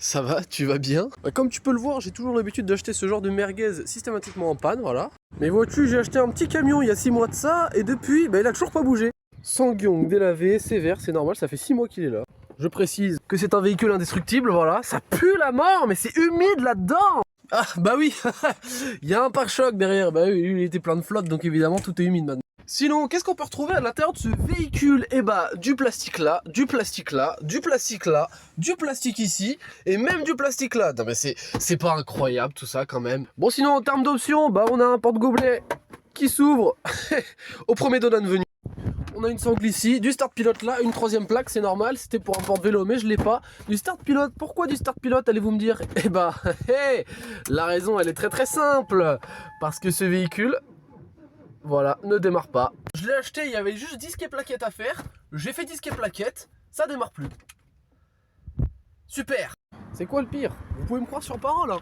Ça va, tu vas bien? Comme tu peux le voir, j'ai toujours l'habitude d'acheter ce genre de merguez systématiquement en panne, voilà. Mais vois-tu, j'ai acheté un petit camion il y a 6 mois de ça, et depuis, il a toujours pas bougé. Sangyong, délavé, sévère, c'est normal, ça fait 6 mois qu'il est là. Je précise que c'est un véhicule indestructible, voilà. Ça pue la mort, mais c'est humide là-dedans! Ah, bah oui, il y a un pare-choc derrière, bah oui, il était plein de flotte, donc évidemment tout est humide maintenant. Sinon, qu'est-ce qu'on peut retrouver à l'intérieur de ce véhicule? Eh bah, du plastique là, du plastique là, du plastique là, du plastique ici, et même du plastique là. Non mais c'est pas incroyable tout ça quand même. Bon sinon, en termes d'options, bah on a un porte-gobelet qui s'ouvre au premier donne venu. On a une sangle ici, du start pilote là, une troisième plaque, c'est normal, c'était pour un porte-vélo mais je l'ai pas. Du start pilote, pourquoi du start pilote allez-vous me dire? Eh bah, la raison elle est très simple. Parce que ce véhicule, voilà, ne démarre pas. Je l'ai acheté, il y avait juste disque et plaquette à faire. J'ai fait disque et plaquette, ça démarre plus. Super. C'est quoi le pire? Vous pouvez me croire sur parole, hein.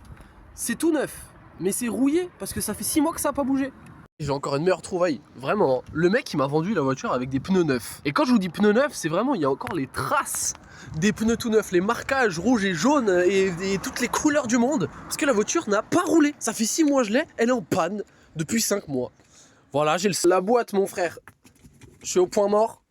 C'est tout neuf, mais c'est rouillé parce que ça fait 6 mois que ça n'a pas bougé. J'ai encore une meilleure trouvaille, vraiment. Le mec il m'a vendu la voiture avec des pneus neufs. Et quand je vous dis pneus neufs, c'est vraiment, il y a encore les traces des pneus tout neufs, les marquages rouge et jaune et toutes les couleurs du monde. Parce que la voiture n'a pas roulé. Ça fait 6 mois je l'ai, elle est en panne depuis 5 mois. Voilà, j'ai la boîte mon frère. Je suis au point mort.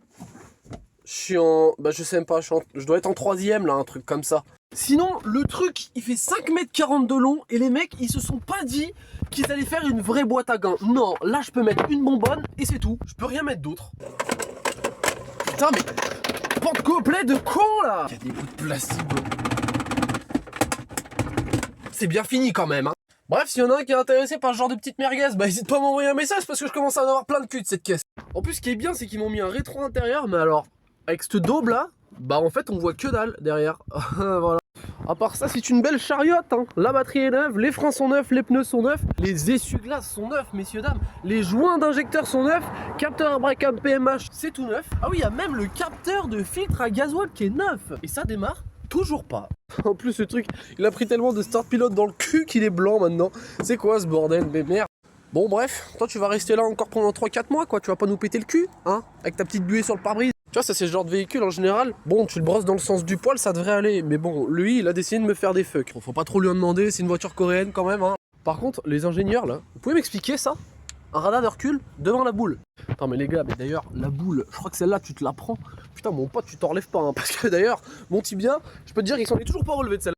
Je suis en... Bah je sais même pas, je dois être en 3ème là, un truc comme ça. Sinon, le truc, il fait 5,40 m de long et les mecs, ils se sont pas dit qu'ils allaient faire une vraie boîte à gants. Non, là, je peux mettre une bonbonne et c'est tout. Je peux rien mettre d'autre. Putain, mais... porte-gobelet de con, là! Il y a des bouts de plastique. C'est bien fini, quand même, hein. Bref, s'il y en a un qui est intéressé par ce genre de petite merguez, bah n'hésite pas à m'envoyer un message parce que je commence à en avoir plein de cul de cette caisse. En plus, ce qui est bien, c'est qu'ils m'ont mis un rétro intérieur, mais alors, avec cette daube là, bah en fait, on voit que dalle derrière. Voilà. À part ça, c'est une belle chariote, hein. La batterie est neuve, les freins sont neufs, les pneus sont neufs, les essuie-glaces sont neufs, messieurs, dames, les joints d'injecteurs sont neufs, capteur à break-up PMH, c'est tout neuf. Ah oui, il y a même le capteur de filtre à gasoil qui est neuf. Et ça démarre toujours pas. En plus, ce truc, il a pris tellement de start pilote dans le cul qu'il est blanc maintenant. C'est quoi ce bordel, mais merde. Bon bref, toi tu vas rester là encore pendant 3-4 mois quoi, tu vas pas nous péter le cul, hein, avec ta petite buée sur le pare-brise. Tu vois, ça c'est ce genre de véhicule en général, bon tu le brosses dans le sens du poil, ça devrait aller, mais bon, lui il a décidé de me faire des fucks. Faut pas trop lui en demander, c'est une voiture coréenne quand même, hein. Par contre, les ingénieurs là, vous pouvez m'expliquer ça? Un radar de recul devant la boule. Attends mais les gars, mais d'ailleurs la boule, je crois que celle-là tu te la prends. Putain mon pote tu t'en relèves pas, hein, parce que d'ailleurs, mon tibia, je peux te dire qu'ils s'en est toujours pas relevé de celle-là.